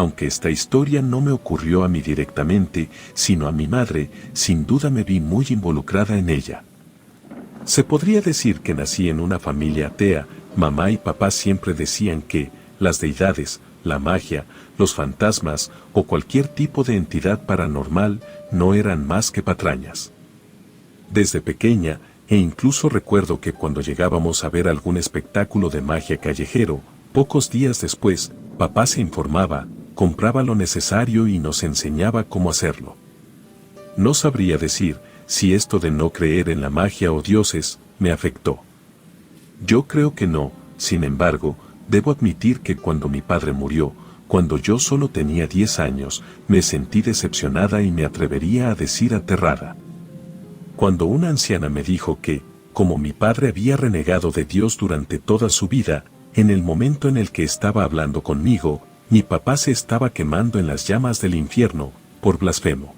Aunque esta historia no me ocurrió a mí directamente, sino a mi madre, sin duda me vi muy involucrada en ella. Se podría decir que nací en una familia atea. Mamá y papá siempre decían que las deidades, la magia, los fantasmas o cualquier tipo de entidad paranormal no eran más que patrañas. Desde pequeña, e incluso recuerdo que cuando llegábamos a ver algún espectáculo de magia callejero, pocos días después, papá se informaba, compraba lo necesario y nos enseñaba cómo hacerlo. No sabría decir si esto de no creer en la magia o dioses me afectó. Yo creo que no. Sin embargo, debo admitir que cuando mi padre murió, cuando yo solo tenía 10 años, me sentí decepcionada y me atrevería a decir aterrada. Cuando una anciana me dijo que, como mi padre había renegado de Dios durante toda su vida, en el momento en el que estaba hablando conmigo, mi papá se estaba quemando en las llamas del infierno, por blasfemo.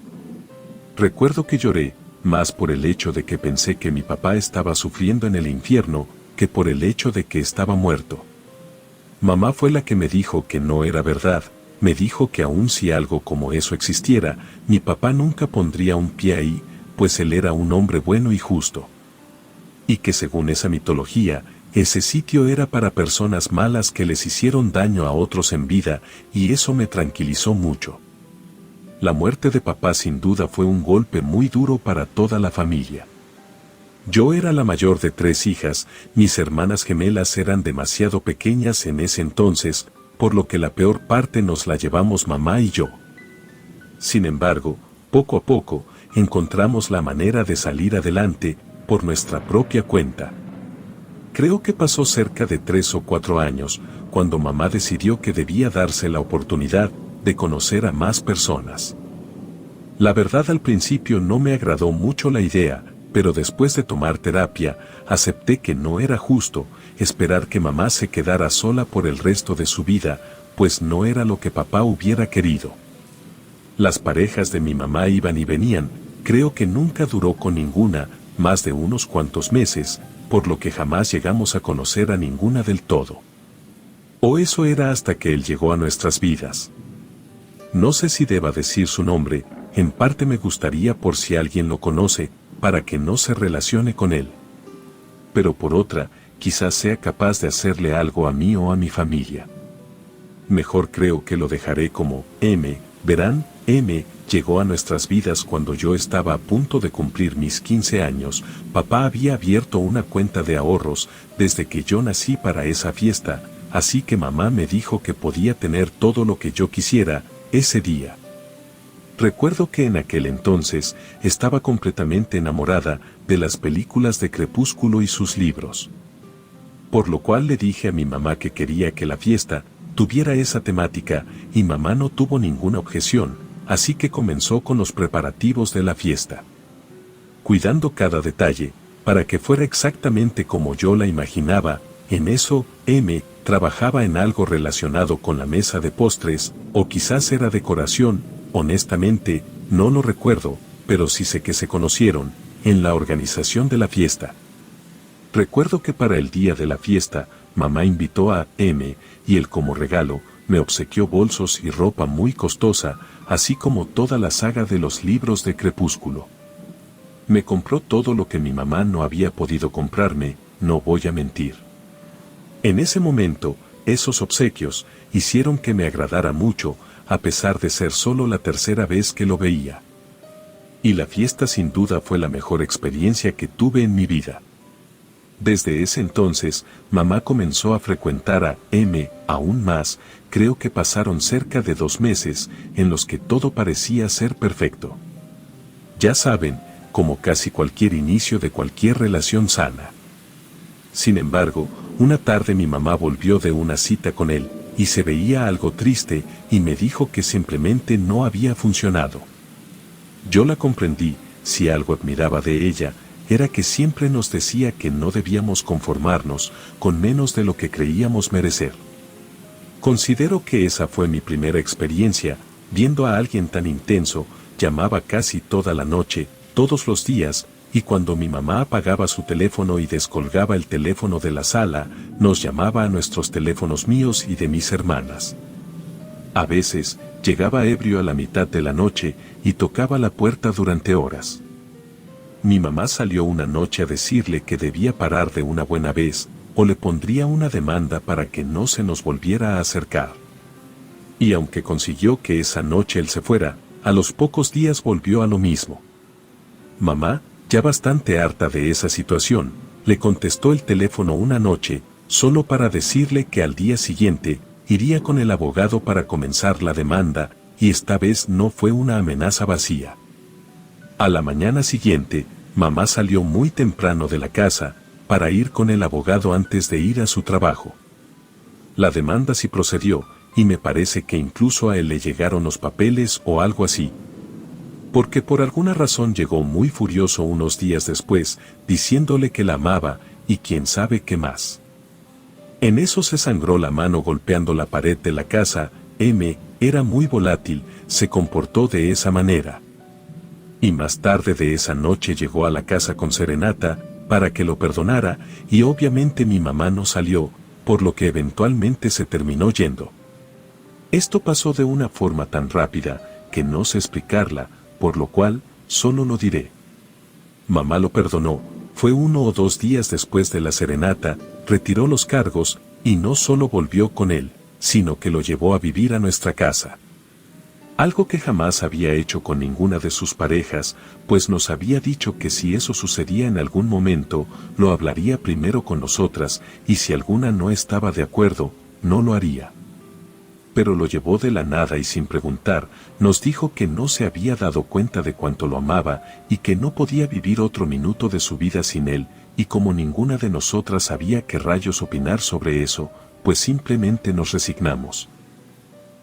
Recuerdo que lloré, más por el hecho de que pensé que mi papá estaba sufriendo en el infierno, que por el hecho de que estaba muerto. Mamá fue la que me dijo que no era verdad, me dijo que aun si algo como eso existiera, mi papá nunca pondría un pie ahí, pues él era un hombre bueno y justo. Y que según esa mitología, ese sitio era para personas malas que les hicieron daño a otros en vida, y eso me tranquilizó mucho. La muerte de papá sin duda fue un golpe muy duro para toda la familia. Yo era la mayor de 3 hijas, mis hermanas gemelas eran demasiado pequeñas en ese entonces, por lo que la peor parte nos la llevamos mamá y yo. Sin embargo, poco a poco, encontramos la manera de salir adelante, por nuestra propia cuenta. Creo que pasó cerca de 3 o 4 años, cuando mamá decidió que debía darse la oportunidad de conocer a más personas. La verdad al principio no me agradó mucho la idea, pero después de tomar terapia, acepté que no era justo esperar que mamá se quedara sola por el resto de su vida, pues no era lo que papá hubiera querido. Las parejas de mi mamá iban y venían, creo que nunca duró con ninguna, más de unos cuantos meses, por lo que jamás llegamos a conocer a ninguna del todo. O eso era hasta que él llegó a nuestras vidas. No sé si deba decir su nombre, en parte me gustaría por si alguien lo conoce, para que no se relacione con él. Pero por otra, quizás sea capaz de hacerle algo a mí o a mi familia. Mejor creo que lo dejaré como M. Verán, M. llegó a nuestras vidas cuando yo estaba a punto de cumplir mis 15 años. Papá había abierto una cuenta de ahorros desde que yo nací para esa fiesta, así que mamá me dijo que podía tener todo lo que yo quisiera ese día. Recuerdo que en aquel entonces estaba completamente enamorada de las películas de Crepúsculo y sus libros. Por lo cual le dije a mi mamá que quería que la fiesta tuviera esa temática, y mamá no tuvo ninguna objeción, así que comenzó con los preparativos de la fiesta. Cuidando cada detalle, para que fuera exactamente como yo la imaginaba, en eso, M. trabajaba en algo relacionado con la mesa de postres, o quizás era decoración. Honestamente, no lo recuerdo, pero sí sé que se conocieron en la organización de la fiesta. Recuerdo que para el día de la fiesta, mamá invitó a M, y él como regalo, me obsequió bolsos y ropa muy costosa, así como toda la saga de los libros de Crepúsculo. Me compró todo lo que mi mamá no había podido comprarme, no voy a mentir. En ese momento, esos obsequios hicieron que me agradara mucho, a pesar de ser solo la tercera vez que lo veía. Y la fiesta sin duda fue la mejor experiencia que tuve en mi vida. Desde ese entonces, mamá comenzó a frecuentar a M aún más. Creo que pasaron cerca de 2 meses en los que todo parecía ser perfecto. Ya saben, como casi cualquier inicio de cualquier relación sana. Sin embargo, una tarde mi mamá volvió de una cita con él, y se veía algo triste, y me dijo que simplemente no había funcionado. Yo la comprendí. Si algo admiraba de ella, era que siempre nos decía que no debíamos conformarnos con menos de lo que creíamos merecer. Considero que esa fue mi primera experiencia, viendo a alguien tan intenso. Llamaba casi toda la noche, todos los días, y cuando mi mamá apagaba su teléfono y descolgaba el teléfono de la sala, nos llamaba a nuestros teléfonos míos y de mis hermanas. A veces, llegaba ebrio a la mitad de la noche y tocaba la puerta durante horas. Mi mamá salió una noche a decirle que debía parar de una buena vez, o le pondría una demanda para que no se nos volviera a acercar. Y aunque consiguió que esa noche él se fuera, a los pocos días volvió a lo mismo. Mamá, ya bastante harta de esa situación, le contestó el teléfono una noche, solo para decirle que al día siguiente, iría con el abogado para comenzar la demanda, y esta vez no fue una amenaza vacía. A la mañana siguiente, mamá salió muy temprano de la casa, para ir con el abogado antes de ir a su trabajo. La demanda sí procedió, y me parece que incluso a él le llegaron los papeles o algo así. Porque por alguna razón llegó muy furioso unos días después, diciéndole que la amaba, y quién sabe qué más. En eso se sangró la mano golpeando la pared de la casa. Era muy volátil, se comportó de esa manera. Y más tarde de esa noche llegó a la casa con serenata, para que lo perdonara, y obviamente mi mamá no salió, por lo que eventualmente se terminó yendo. Esto pasó de una forma tan rápida, que no sé explicarla, por lo cual, solo lo diré. Mamá lo perdonó, fue 1 o 2 días después de la serenata, retiró los cargos, y no solo volvió con él, sino que lo llevó a vivir a nuestra casa. Algo que jamás había hecho con ninguna de sus parejas, pues nos había dicho que si eso sucedía en algún momento, lo hablaría primero con nosotras, y si alguna no estaba de acuerdo, no lo haría. Pero lo llevó de la nada y sin preguntar, nos dijo que no se había dado cuenta de cuánto lo amaba, y que no podía vivir otro minuto de su vida sin él, y como ninguna de nosotras sabía qué rayos opinar sobre eso, pues simplemente nos resignamos.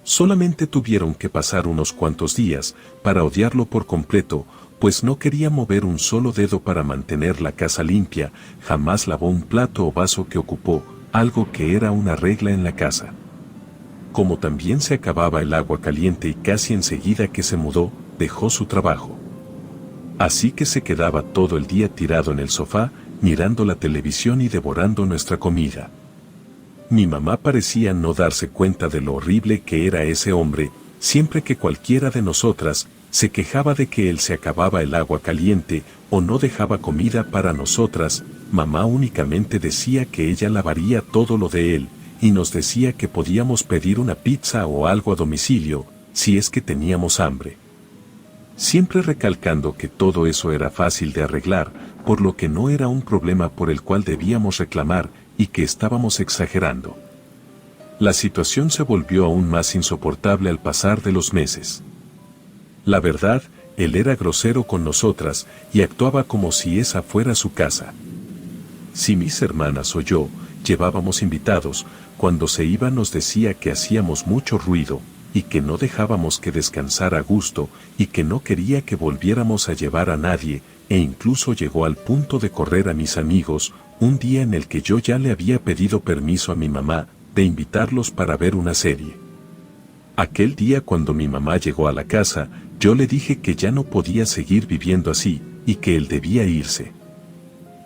Solamente tuvieron que pasar unos cuantos días, para odiarlo por completo, pues no quería mover un solo dedo para mantener la casa limpia, jamás lavó un plato o vaso que ocupó, algo que era una regla en la casa. Como también se acababa el agua caliente y casi enseguida que se mudó, dejó su trabajo. Así que se quedaba todo el día tirado en el sofá, mirando la televisión y devorando nuestra comida. Mi mamá parecía no darse cuenta de lo horrible que era ese hombre. Siempre que cualquiera de nosotras se quejaba de que él se acababa el agua caliente o no dejaba comida para nosotras, mamá únicamente decía que ella lavaría todo lo de él, y nos decía que podíamos pedir una pizza o algo a domicilio, si es que teníamos hambre. Siempre recalcando que todo eso era fácil de arreglar, por lo que no era un problema por el cual debíamos reclamar, y que estábamos exagerando. La situación se volvió aún más insoportable al pasar de los meses. La verdad, él era grosero con nosotras, y actuaba como si esa fuera su casa. Si mis hermanas o yo llevábamos invitados, cuando se iba nos decía que hacíamos mucho ruido, y que no dejábamos que descansara a gusto, y que no quería que volviéramos a llevar a nadie, e incluso llegó al punto de correr a mis amigos, un día en el que yo ya le había pedido permiso a mi mamá, de invitarlos para ver una serie. Aquel día cuando mi mamá llegó a la casa, yo le dije que ya no podía seguir viviendo así, y que él debía irse.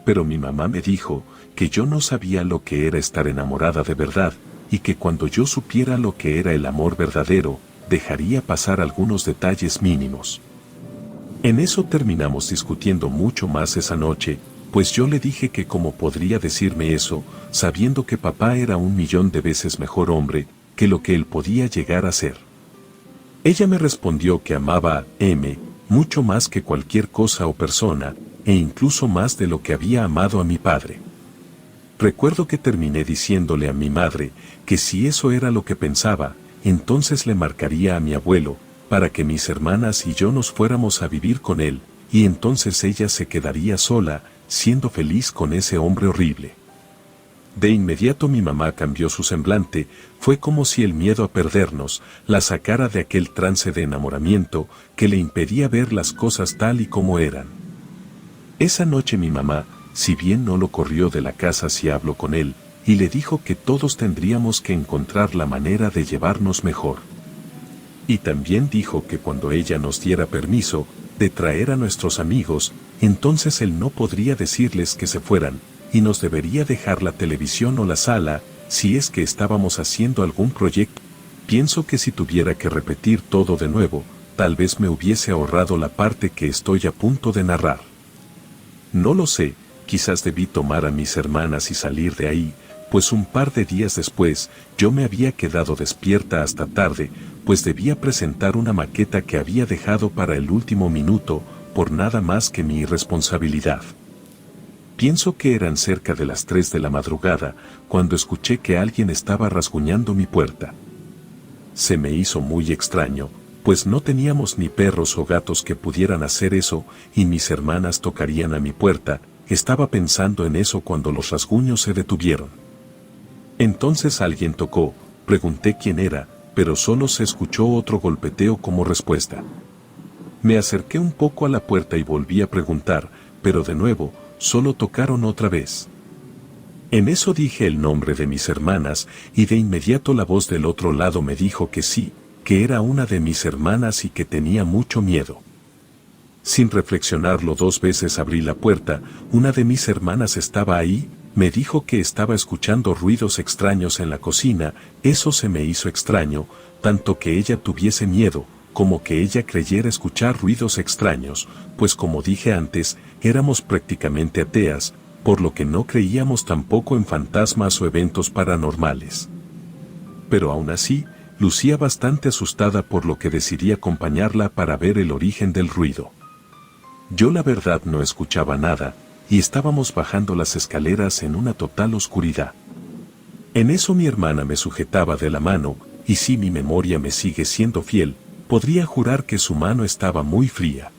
Pero mi mamá me dijo que yo no sabía lo que era estar enamorada de verdad, y que cuando yo supiera lo que era el amor verdadero, dejaría pasar algunos detalles mínimos. En eso terminamos discutiendo mucho más esa noche, pues yo le dije que cómo podría decirme eso, sabiendo que papá era 1.000.000 de veces mejor hombre que lo que él podía llegar a ser. Ella me respondió que amaba a mucho más que cualquier cosa o persona, e incluso más de lo que había amado a mi padre. Recuerdo que terminé diciéndole a mi madre que si eso era lo que pensaba, entonces le marcaría a mi abuelo, para que mis hermanas y yo nos fuéramos a vivir con él, y entonces ella se quedaría sola, siendo feliz con ese hombre horrible. De inmediato mi mamá cambió su semblante, fue como si el miedo a perdernos la sacara de aquel trance de enamoramiento que le impedía ver las cosas tal y como eran. Esa noche mi mamá, si bien no lo corrió de la casa si habló con él, y le dijo que todos tendríamos que encontrar la manera de llevarnos mejor. Y también dijo que cuando ella nos diera permiso de traer a nuestros amigos, entonces él no podría decirles que se fueran, y nos debería dejar la televisión o la sala, si es que estábamos haciendo algún proyecto. Pienso que si tuviera que repetir todo de nuevo, tal vez me hubiese ahorrado la parte que estoy a punto de narrar. No lo sé, quizás debí tomar a mis hermanas y salir de ahí, pues un par de días después yo me había quedado despierta hasta tarde, pues debía presentar una maqueta que había dejado para el último minuto, por nada más que mi irresponsabilidad. Pienso que eran cerca de las 3 de la madrugada, cuando escuché que alguien estaba rasguñando mi puerta. Se me hizo muy extraño, pues no teníamos ni perros o gatos que pudieran hacer eso, y mis hermanas tocarían a mi puerta. Estaba pensando en eso cuando los rasguños se detuvieron. Entonces alguien tocó, pregunté quién era, pero solo se escuchó otro golpeteo como respuesta. Me acerqué un poco a la puerta y volví a preguntar, pero de nuevo, solo tocaron otra vez. En eso dije el nombre de mis hermanas, y de inmediato la voz del otro lado me dijo que sí, que era una de mis hermanas y que tenía mucho miedo. Sin reflexionarlo 2 veces abrí la puerta, una de mis hermanas estaba ahí, me dijo que estaba escuchando ruidos extraños en la cocina. Eso se me hizo extraño, tanto que ella tuviese miedo, como que ella creyera escuchar ruidos extraños, pues como dije antes, éramos prácticamente ateas, por lo que no creíamos tampoco en fantasmas o eventos paranormales. Pero aún así, lucía bastante asustada, por lo que decidí acompañarla para ver el origen del ruido. Yo la verdad no escuchaba nada, y estábamos bajando las escaleras en una total oscuridad. En eso mi hermana me sujetaba de la mano, y si mi memoria me sigue siendo fiel, podría jurar que su mano estaba muy fría.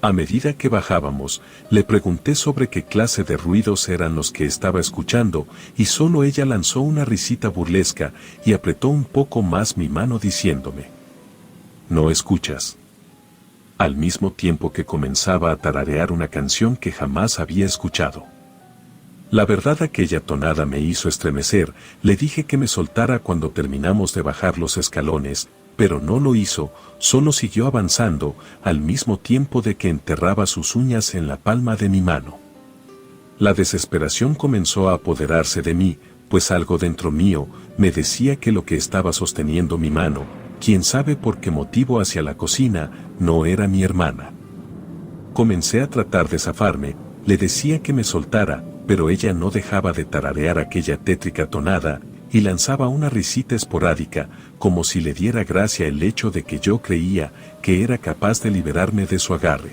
A medida que bajábamos, le pregunté sobre qué clase de ruidos eran los que estaba escuchando, y solo ella lanzó una risita burlesca y apretó un poco más mi mano diciéndome: ¿no escuchas? Al mismo tiempo que comenzaba a tararear una canción que jamás había escuchado. La verdad, aquella tonada me hizo estremecer. Le dije que me soltara cuando terminamos de bajar los escalones, pero no lo hizo, solo siguió avanzando, al mismo tiempo de que enterraba sus uñas en la palma de mi mano. La desesperación comenzó a apoderarse de mí, pues algo dentro mío me decía que lo que estaba sosteniendo mi mano, quién sabe por qué motivo, hacia la cocina, no era mi hermana. Comencé a tratar de zafarme, le decía que me soltara, pero ella no dejaba de tararear aquella tétrica tonada, y lanzaba una risita esporádica, como si le diera gracia el hecho de que yo creía que era capaz de liberarme de su agarre.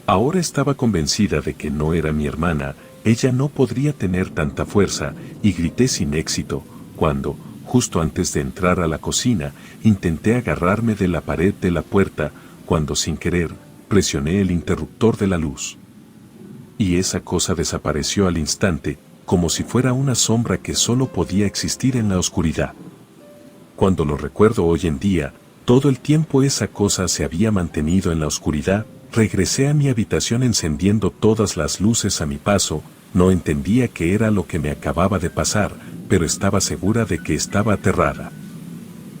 Ahora estaba convencida de que no era mi hermana, ella no podría tener tanta fuerza, y grité sin éxito, cuando, justo antes de entrar a la cocina, intenté agarrarme de la pared de la puerta, cuando sin querer, presioné el interruptor de la luz. Y esa cosa desapareció al instante, como si fuera una sombra que solo podía existir en la oscuridad. Cuando lo recuerdo hoy en día, todo el tiempo esa cosa se había mantenido en la oscuridad. Regresé a mi habitación encendiendo todas las luces a mi paso. No entendía qué era lo que me acababa de pasar, pero estaba segura de que estaba aterrada.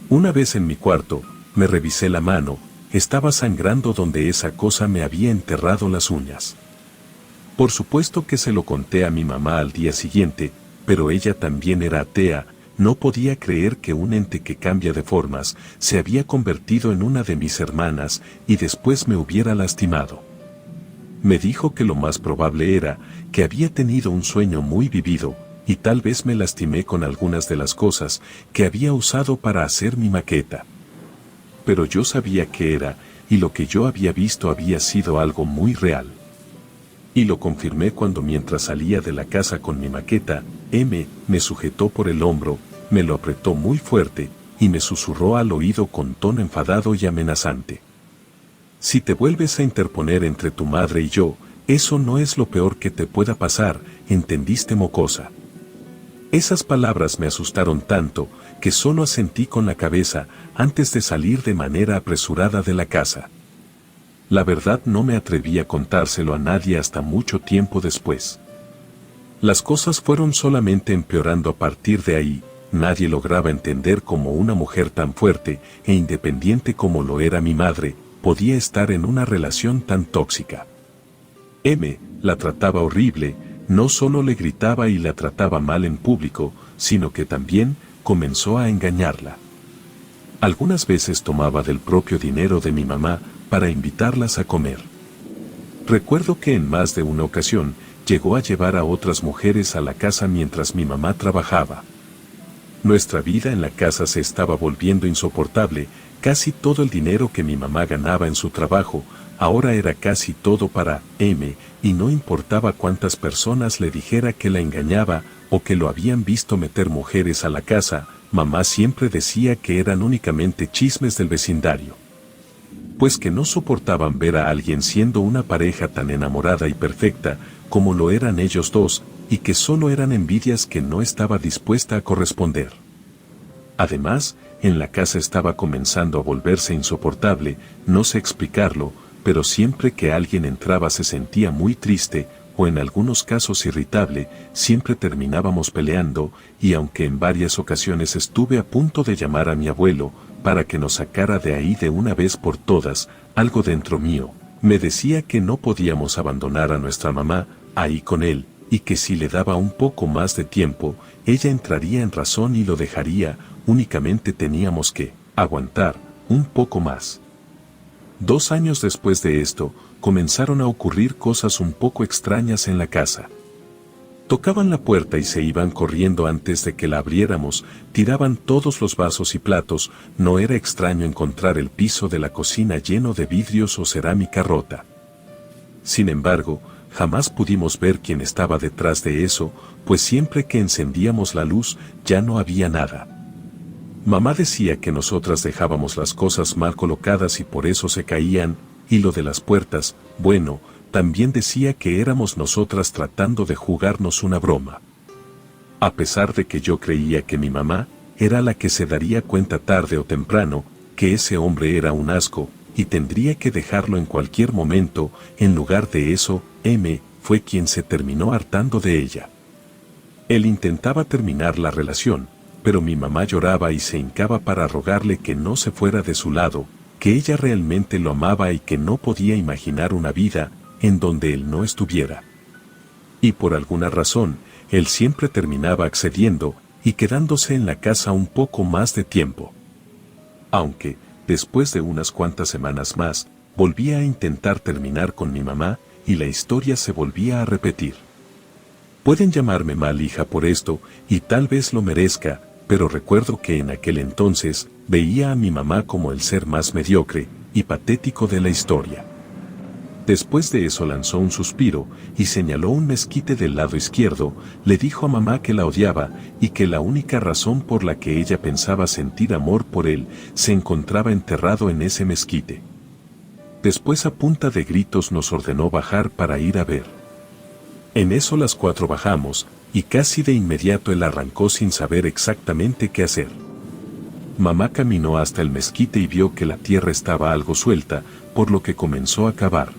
Una vez en mi cuarto, me revisé la mano, estaba sangrando donde esa cosa me había enterrado las uñas. Por supuesto que se lo conté a mi mamá al día siguiente, pero ella también era atea, no podía creer que un ente que cambia de formas se había convertido en una de mis hermanas y después me hubiera lastimado. Me dijo que lo más probable era que había tenido un sueño muy vivido, y tal vez me lastimé con algunas de las cosas que había usado para hacer mi maqueta. Pero yo sabía qué era, y lo que yo había visto había sido algo muy real. Y lo confirmé cuando, mientras salía de la casa con mi maqueta, me sujetó por el hombro, me lo apretó muy fuerte, y me susurró al oído con tono enfadado y amenazante: si te vuelves a interponer entre tu madre y yo, eso no es lo peor que te pueda pasar, ¿entendiste, mocosa? Esas palabras me asustaron tanto, que solo asentí con la cabeza, antes de salir de manera apresurada de la casa. La verdad, no me atreví a contárselo a nadie hasta mucho tiempo después. Las cosas fueron solamente empeorando a partir de ahí. Nadie lograba entender cómo una mujer tan fuerte e independiente como lo era mi madre, podía estar en una relación tan tóxica. La trataba horrible, no solo le gritaba y la trataba mal en público, sino que también comenzó a engañarla. Algunas veces tomaba del propio dinero de mi mamá para invitarlas a comer. Recuerdo que en más de una ocasión llegó a llevar a otras mujeres a la casa mientras mi mamá trabajaba. Nuestra vida en la casa se estaba volviendo insoportable, casi todo el dinero que mi mamá ganaba en su trabajo, ahora era casi todo para M, y no importaba cuántas personas le dijera que la engañaba o que lo habían visto meter mujeres a la casa, mamá siempre decía que eran únicamente chismes del vecindario. Pues que no soportaban ver a alguien siendo una pareja tan enamorada y perfecta como lo eran ellos dos, y que solo eran envidias que no estaba dispuesta a corresponder. Además, en la casa estaba comenzando a volverse insoportable, no sé explicarlo, pero siempre que alguien entraba se sentía muy triste, o en algunos casos irritable, siempre terminábamos peleando, y aunque en varias ocasiones estuve a punto de llamar a mi abuelo, para que nos sacara de ahí de una vez por todas, algo dentro mío me decía que no podíamos abandonar a nuestra mamá ahí con él, y que si le daba un poco más de tiempo, ella entraría en razón y lo dejaría, únicamente teníamos que aguantar un poco más. 2 años después de esto, comenzaron a ocurrir cosas un poco extrañas en la casa. Tocaban la puerta y se iban corriendo antes de que la abriéramos, tiraban todos los vasos y platos, no era extraño encontrar el piso de la cocina lleno de vidrios o cerámica rota. Sin embargo, jamás pudimos ver quién estaba detrás de eso, pues siempre que encendíamos la luz ya no había nada. Mamá decía que nosotras dejábamos las cosas mal colocadas y por eso se caían, y lo de las puertas, bueno, también decía que éramos nosotras tratando de jugarnos una broma. A pesar de que yo creía que mi mamá era la que se daría cuenta tarde o temprano que ese hombre era un asco y tendría que dejarlo en cualquier momento, en lugar de eso, M fue quien se terminó hartando de ella. Él intentaba terminar la relación, pero mi mamá lloraba y se hincaba para rogarle que no se fuera de su lado, que ella realmente lo amaba y que no podía imaginar una vida en donde él no estuviera. Y por alguna razón, él siempre terminaba accediendo y quedándose en la casa un poco más de tiempo. Aunque, después de unas cuantas semanas más, volvía a intentar terminar con mi mamá y la historia se volvía a repetir. Pueden llamarme mal hija por esto, y tal vez lo merezca, pero recuerdo que en aquel entonces veía a mi mamá como el ser más mediocre y patético de la historia. Después de eso lanzó un suspiro y señaló un mezquite del lado izquierdo, le dijo a mamá que la odiaba y que la única razón por la que ella pensaba sentir amor por él se encontraba enterrado en ese mezquite. Después a punta de gritos nos ordenó bajar para ir a ver. En eso las 4 bajamos, y casi de inmediato él arrancó sin saber exactamente qué hacer. Mamá caminó hasta el mezquite y vio que la tierra estaba algo suelta, por lo que comenzó a cavar.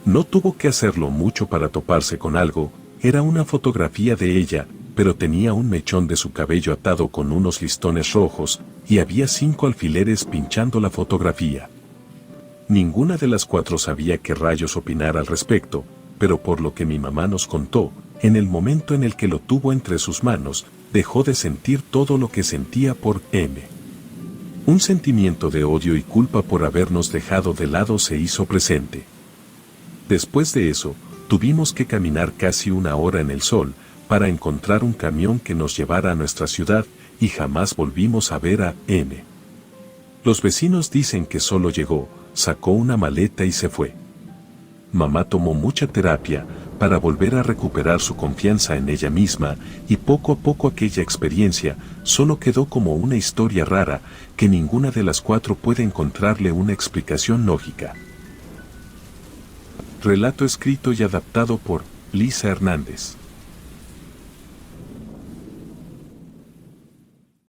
No tuvo que hacerlo mucho para toparse con algo, era una fotografía de ella, pero tenía un mechón de su cabello atado con unos listones rojos, y había 5 alfileres pinchando la fotografía. Ninguna de las 4 sabía qué rayos opinar al respecto, pero por lo que mi mamá nos contó, en el momento en el que lo tuvo entre sus manos, dejó de sentir todo lo que sentía por M. Un sentimiento de odio y culpa por habernos dejado de lado se hizo presente. Después de eso, tuvimos que caminar casi 1 hora en el sol, para encontrar un camión que nos llevara a nuestra ciudad, y jamás volvimos a ver a M. Los vecinos dicen que solo llegó, sacó una maleta y se fue. Mamá tomó mucha terapia para volver a recuperar su confianza en ella misma, y poco a poco aquella experiencia solo quedó como una historia rara que ninguna de las 4 puede encontrarle una explicación lógica. Relato escrito y adaptado por Lisa Hernández.